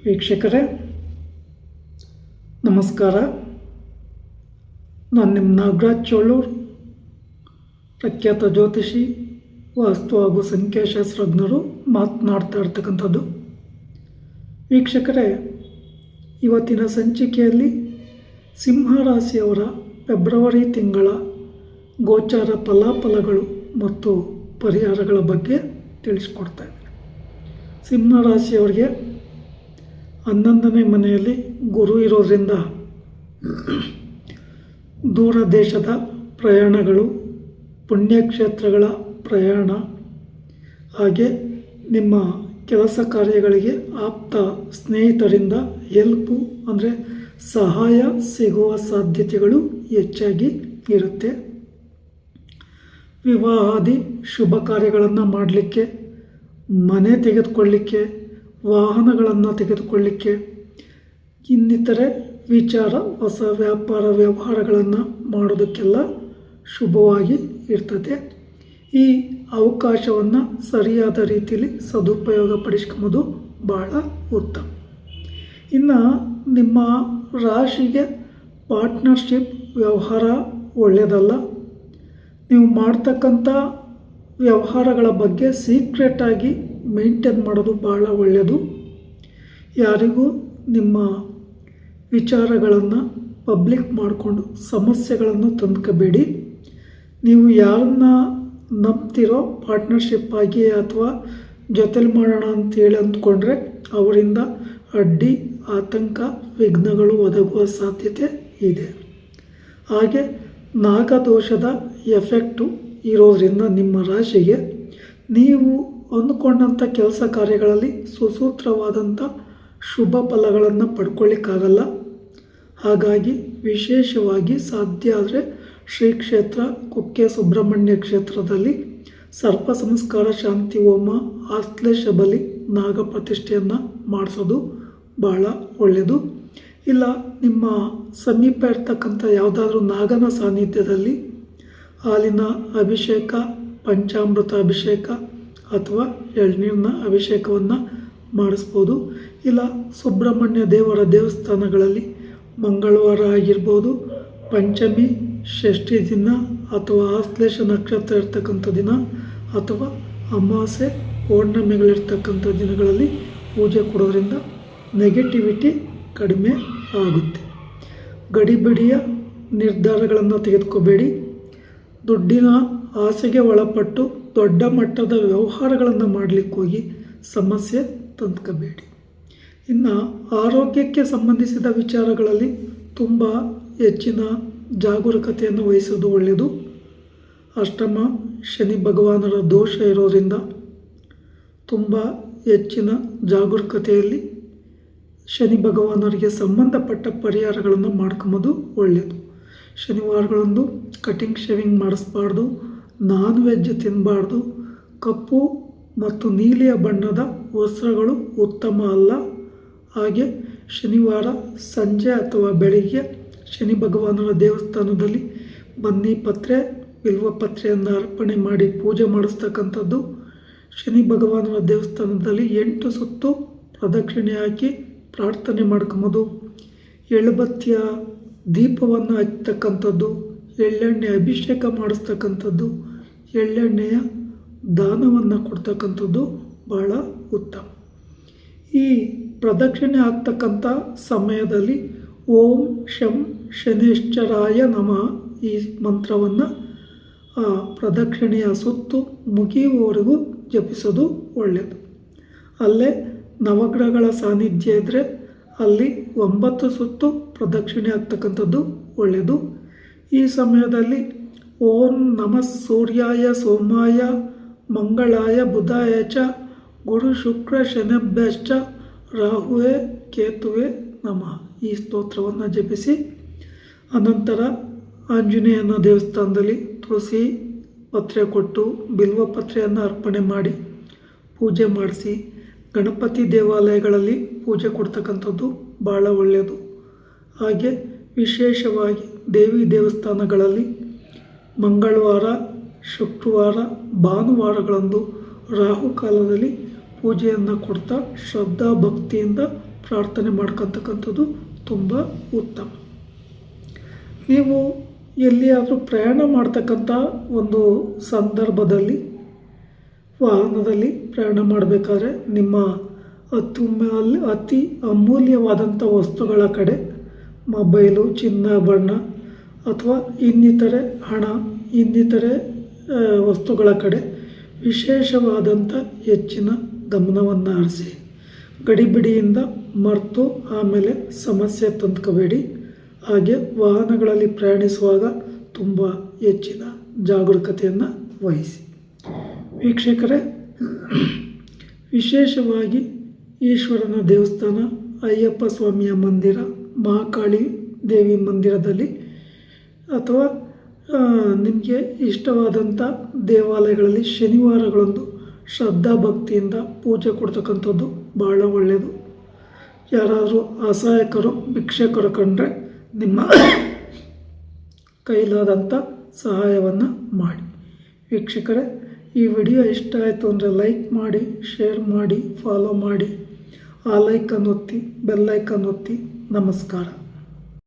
ವೀಕ್ಷಕರೇ ನಮಸ್ಕಾರ. ನಾನು ನಿಮ್ಮ ನಾಗರಾಜ್ ಚೋಳೂರು, ಪ್ರಖ್ಯಾತ ಜ್ಯೋತಿಷಿ, ವಾಸ್ತು ಹಾಗೂ ಸಂಖ್ಯಾಶಾಸ್ತ್ರಜ್ಞರು ಮಾತನಾಡ್ತಾ ಇರ್ತಕ್ಕಂಥದ್ದು. ವೀಕ್ಷಕರೇ, ಇವತ್ತಿನ ಸಂಚಿಕೆಯಲ್ಲಿ ಸಿಂಹರಾಶಿಯವರ ಫೆಬ್ರವರಿ ತಿಂಗಳ ಗೋಚಾರ ಫಲಾಫಲಗಳು ಮತ್ತು ಪರಿಹಾರಗಳ ಬಗ್ಗೆ ತಿಳಿಸ್ಕೊಡ್ತಾ ಇದ್ದೀನಿ. ಸಿಂಹರಾಶಿಯವರಿಗೆ 11ನೇ ಮನೆಯಲ್ಲಿ ಗುರು ಇರೋದ್ರಿಂದ ದೂರ ದೇಶದ ಪ್ರಯಾಣಗಳು, ಪುಣ್ಯಕ್ಷೇತ್ರಗಳ ಪ್ರಯಾಣ, ಹಾಗೆ ನಿಮ್ಮ ಕೆಲಸ ಕಾರ್ಯಗಳಿಗೆ ಆಪ್ತ ಸ್ನೇಹಿತರಿಂದ ಹೆಲ್ಪು ಅಂದರೆ ಸಹಾಯ ಸಿಗುವ ಸಾಧ್ಯತೆಗಳು ಹೆಚ್ಚಾಗಿ ಇರುತ್ತೆ. ವಿವಾಹಾದಿ ಶುಭ ಕಾರ್ಯಗಳನ್ನು ಮಾಡಲಿಕ್ಕೆ, ಮನೆ ತೆಗೆದುಕೊಳ್ಳಿಕ್ಕೆ, ವಾಹನಗಳನ್ನು ತೆಗೆದುಕೊಳ್ಳಿಕ್ಕೆ, ಇನ್ನಿತರೆ ವಿಚಾರ, ಹೊಸ ವ್ಯಾಪಾರ ವ್ಯವಹಾರಗಳನ್ನು ಮಾಡೋದಕ್ಕೆಲ್ಲ ಶುಭವಾಗಿ ಇರ್ತದೆ. ಈ ಅವಕಾಶವನ್ನು ಸರಿಯಾದ ರೀತಿಯಲ್ಲಿ ಸದುಪಯೋಗ ಪಡಿಸ್ಕೊಂಬೋದು ಭಾಳ ಉತ್ತಮ. ಇನ್ನು ನಿಮ್ಮ ರಾಶಿಗೆ ಪಾರ್ಟ್ನರ್ಶಿಪ್ ವ್ಯವಹಾರ ಒಳ್ಳೆಯದಲ್ಲ. ನೀವು ಮಾಡ್ತಕ್ಕಂಥ ವ್ಯವಹಾರಗಳ ಬಗ್ಗೆ ಸೀಕ್ರೆಟಾಗಿ ಮೇಂಟೈನ್ ಮಾಡೋದು ಭಾಳ ಒಳ್ಳೆಯದು. ಯಾರಿಗೂ ನಿಮ್ಮ ವಿಚಾರಗಳನ್ನು ಪಬ್ಲಿಕ್ ಮಾಡಿಕೊಂಡು ಸಮಸ್ಯೆಗಳನ್ನು ತಂದ್ಕೋಬೇಡಿ. ನೀವು ಯಾರನ್ನ ನಂಬ್ತಿರೋ ಪಾರ್ಟ್ನರ್ಶಿಪ್ ಆಗಿ ಅಥವಾ ಜೊತೆಲಿ ಮಾಡೋಣ ಅಂತೇಳಿ ಅಂದ್ಕೊಂಡ್ರೆ ಅವರಿಂದ ಅಡ್ಡಿ, ಆತಂಕ, ವಿಘ್ನಗಳು ಒದಗುವ ಸಾಧ್ಯತೆ ಇದೆ. ಹಾಗೆ ನಾಗದೋಷದ ಎಫೆಕ್ಟು ಇರೋದರಿಂದ ನಿಮ್ಮ ರಾಶಿಗೆ ನೀವು ಅಂದುಕೊಂಡಂಥ ಕೆಲಸ ಕಾರ್ಯಗಳಲ್ಲಿ ಸುಸೂತ್ರವಾದಂಥ ಶುಭ ಫಲಗಳನ್ನು ಪಡ್ಕೊಳ್ಳಿಕ್ಕಾಗಲ್ಲ. ಹಾಗಾಗಿ ವಿಶೇಷವಾಗಿ ಸಾಧ್ಯ ಆದರೆ ಶ್ರೀ ಕ್ಷೇತ್ರ ಕುಕ್ಕೆ ಸುಬ್ರಹ್ಮಣ್ಯ ಕ್ಷೇತ್ರದಲ್ಲಿ ಸರ್ಪ ಸಂಸ್ಕಾರ, ಶಾಂತಿ ಹೋಮ, ಆಶ್ಲೇಷ ಬಲಿ, ನಾಗ ಪ್ರತಿಷ್ಠೆಯನ್ನು ಮಾಡಿಸೋದು ಭಾಳ ಒಳ್ಳೆಯದು. ಇಲ್ಲ ನಿಮ್ಮ ಸಮೀಪ ಇರ್ತಕ್ಕಂಥ ಯಾವುದಾದ್ರೂ ನಾಗನ ಸಾನ್ನಿಧ್ಯದಲ್ಲಿ ಹಾಲಿನ ಅಭಿಷೇಕ, ಪಂಚಾಮೃತ ಅಭಿಷೇಕ ಅಥವಾ ಎಳ್ನೀರಿನ ಅಭಿಷೇಕವನ್ನು ಮಾಡಿಸ್ಬೋದು. ಇಲ್ಲ ಸುಬ್ರಹ್ಮಣ್ಯ ದೇವರ ದೇವಸ್ಥಾನಗಳಲ್ಲಿ ಮಂಗಳವಾರ ಆಗಿರ್ಬೋದು, ಪಂಚಮಿ, ಷಷ್ಠಿ ದಿನ ಅಥವಾ ಆಶ್ಲೇಷ ನಕ್ಷತ್ರ ಇರ್ತಕ್ಕಂಥ ದಿನ ಅಥವಾ ಅಮಾವಾಸ್ಯೆ, ಪೌರ್ಣಮಿಗಳಿರ್ತಕ್ಕಂಥ ದಿನಗಳಲ್ಲಿ ಪೂಜೆ ಕೊಡೋದ್ರಿಂದ ನೆಗೆಟಿವಿಟಿ ಕಡಿಮೆ ಆಗುತ್ತೆ. ಗಡಿಬಿಡಿಯ ನಿರ್ಧಾರಗಳನ್ನು ತೆಗೆದುಕೋಬೇಡಿ. ದುಡ್ಡಿನ ಆಸೆಗೆ ಒಳಪಟ್ಟು ದೊಡ್ಡ ಮಟ್ಟದ ವ್ಯವಹಾರಗಳನ್ನು ಮಾಡಲಿಕ್ಕೆ ಹೋಗಿ ಸಮಸ್ಯೆ ತಂದ್ಕೋಬೇಡಿ. ಇನ್ನು ಆರೋಗ್ಯಕ್ಕೆ ಸಂಬಂಧಿಸಿದ ವಿಚಾರಗಳಲ್ಲಿ ತುಂಬ ಹೆಚ್ಚಿನ ಜಾಗರೂಕತೆಯನ್ನು ವಹಿಸೋದು ಒಳ್ಳೆಯದು. ಅಷ್ಟಮ ಶನಿ ಭಗವಾನರ ದೋಷ ಇರೋದರಿಂದ ತುಂಬ ಹೆಚ್ಚಿನ ಜಾಗರೂಕತೆಯಲ್ಲಿ ಶನಿ ಭಗವಾನರಿಗೆ ಸಂಬಂಧಪಟ್ಟ ಪರಿಹಾರಗಳನ್ನು ಮಾಡ್ಕೊಂಬೋದು ಒಳ್ಳೆಯದು. ಶನಿವಾರಗಳಂದು ಕಟಿಂಗ್ ಶೇವಿಂಗ್ ಮಾಡಿಸ್ಬಾರ್ದು, ನಾನ್ ವೆಜ್ ತಿನ್ನಬಾರ್ದು, ಕಪ್ಪು ಮತ್ತು ನೀಲಿಯ ಬಣ್ಣದ ವಸ್ತ್ರಗಳು ಉತ್ತಮ ಅಲ್ಲ. ಹಾಗೆ ಶನಿವಾರ ಸಂಜೆ ಅಥವಾ ಬೆಳಿಗ್ಗೆ ಶನಿ ಭಗವಾನರ ದೇವಸ್ಥಾನದಲ್ಲಿ ಬನ್ನಿ ಪತ್ರೆ, ಬಿಲ್ವ ಪತ್ರೆಯನ್ನು ಅರ್ಪಣೆ ಮಾಡಿ ಪೂಜೆ ಮಾಡಿಸ್ತಕ್ಕಂಥದ್ದು. ಶನಿ ಭಗವಾನರ ದೇವಸ್ಥಾನದಲ್ಲಿ 8 ಸುತ್ತು ಪ್ರದಕ್ಷಿಣೆ ಹಾಕಿ ಪ್ರಾರ್ಥನೆ ಮಾಡ್ಕೊಂಬೋದು. ಎಳ್ಳುಬತ್ತಿಯ ದೀಪವನ್ನು ಹಚ್ಚತಕ್ಕಂಥದ್ದು, ಎಳ್ಳೆಣ್ಣೆ ಅಭಿಷೇಕ ಮಾಡಿಸ್ತಕ್ಕಂಥದ್ದು, ಎಳ್ಳೆಣ್ಣೆಯ ದಾನವನ್ನು ಕೊಡ್ತಕ್ಕಂಥದ್ದು ಭಾಳ ಉತ್ತಮ. ಈ ಪ್ರದಕ್ಷಿಣೆ ಆಗ್ತಕ್ಕಂಥ ಸಮಯದಲ್ಲಿ ಓಂ ಶಂ ಶನೇಶ್ವರಾಯ ನಮಃ ಈ ಮಂತ್ರವನ್ನು ಆ ಪ್ರದಕ್ಷಿಣೆಯ ಸುತ್ತು ಮುಗಿಯುವವರೆಗೂ ಜಪಿಸೋದು ಒಳ್ಳೆಯದು. ಅಲ್ಲೇ ನವಗ್ರಹಗಳ ಸಾನ್ನಿಧ್ಯ ಇದ್ದರೆ ಅಲ್ಲಿ 9 ಸುತ್ತು ಪ್ರದಕ್ಷಿಣೆ ಆಗ್ತಕ್ಕಂಥದ್ದು ಒಳ್ಳೆಯದು. ಈ ಸಮಯದಲ್ಲಿ ಓಂ ನಮಃ ಸೂರ್ಯಾಯ ಸೋಮಾಯ ಮಂಗಳಾಯ ಬುಧಾಯ ಚ ಗುರು ಶುಕ್ರ ಶನಭ್ಯಶ್ಚ ರಾಹುವೇ ಕೇತುವೆ ನಮಃ ಈ ಸ್ತೋತ್ರವನ್ನು ಜಪಿಸಿ ಅನಂತರ ಆಂಜನೇಯನ ದೇವಸ್ಥಾನದಲ್ಲಿ ತುಳಸಿ ಪತ್ರೆ ಕೊಟ್ಟು ಬಿಲ್ವ ಪತ್ರೆಯನ್ನು ಅರ್ಪಣೆ ಮಾಡಿ ಪೂಜೆ ಮಾಡಿಸಿ, ಗಣಪತಿ ದೇವಾಲಯಗಳಲ್ಲಿ ಪೂಜೆ ಕೊಡ್ತಕ್ಕಂಥದ್ದು ಭಾಳ ಒಳ್ಳೆಯದು. ಹಾಗೆ ವಿಶೇಷವಾಗಿ ದೇವಿ ದೇವಸ್ಥಾನಗಳಲ್ಲಿ ಮಂಗಳವಾರ, ಶುಕ್ರವಾರ, ಭಾನುವಾರಗಳಂದು ರಾಹುಕಾಲದಲ್ಲಿ ಪೂಜೆಯನ್ನು ಕೊಡ್ತಾ ಶ್ರದ್ಧಾ ಭಕ್ತಿಯಿಂದ ಪ್ರಾರ್ಥನೆ ಮಾಡ್ಕೊತಕ್ಕಂಥದ್ದು ತುಂಬ ಉತ್ತಮ. ನೀವು ಎಲ್ಲಿಯಾದರೂ ಪ್ರಯಾಣ ಮಾಡ್ತಕ್ಕಂಥ ಒಂದು ಸಂದರ್ಭದಲ್ಲಿ ವಾಹನದಲ್ಲಿ ಪ್ರಯಾಣ ಮಾಡಬೇಕಾದ್ರೆ ನಿಮ್ಮ ಅತಿ ಅಮೂಲ್ಯವಾದಂಥ ವಸ್ತುಗಳ ಕಡೆ ಮೊಬೈಲು, ಚಿನ್ನಾಭರಣ ಅಥವಾ ಇನ್ನಿತರೆ ಹಣ, ಇನ್ನಿತರೆ ವಸ್ತುಗಳ ಕಡೆ ವಿಶೇಷವಾದಂಥ ಹೆಚ್ಚಿನ ಗಮನವನ್ನು ಹರಿಸಿ. ಗಡಿಬಿಡಿಯಿಂದ ಮರೆತು ಆಮೇಲೆ ಸಮಸ್ಯೆ ತಂದ್ಕೋಬೇಡಿ. ಹಾಗೆ ವಾಹನಗಳಲ್ಲಿ ಪ್ರಯಾಣಿಸುವಾಗ ತುಂಬ ಹೆಚ್ಚಿನ ಜಾಗರೂಕತೆಯನ್ನು ವಹಿಸಿ. ವೀಕ್ಷಕರೇ, ವಿಶೇಷವಾಗಿ ಈಶ್ವರನ ದೇವಸ್ಥಾನ, ಅಯ್ಯಪ್ಪ ಸ್ವಾಮಿಯ ಮಂದಿರ, ಮಹಾಕಾಳಿ ದೇವಿ ಮಂದಿರದಲ್ಲಿ ಅಥವಾ ನಿಮಗೆ ಇಷ್ಟವಾದಂಥ ದೇವಾಲಯಗಳಲ್ಲಿ ಶನಿವಾರಗಳಂದು ಶ್ರದ್ಧಾ ಭಕ್ತಿಯಿಂದ ಪೂಜೆ ಕೊಡ್ತಕ್ಕಂಥದ್ದು ಭಾಳ ಒಳ್ಳೆಯದು. ಯಾರಾದರೂ ಅಸಹಾಯಕರು, ಭಿಕ್ಷಕರು ಕಂಡ್ರೆ ನಿಮ್ಮ ಕೈಲಾದಂಥ ಸಹಾಯವನ್ನು ಮಾಡಿ. ವೀಕ್ಷಕರೇ, ಈ ವಿಡಿಯೋ ಇಷ್ಟ ಆಯಿತು ಅಂದರೆ ಲೈಕ್ ಮಾಡಿ, ಶೇರ್ ಮಾಡಿ, ಫಾಲೋ ಮಾಡಿ, ಆ ಲೈಕನ್ನು ಒತ್ತಿ, ಬೆಲ್ಲೈಕನ್ನು ಒತ್ತಿ. ನಮಸ್ಕಾರ.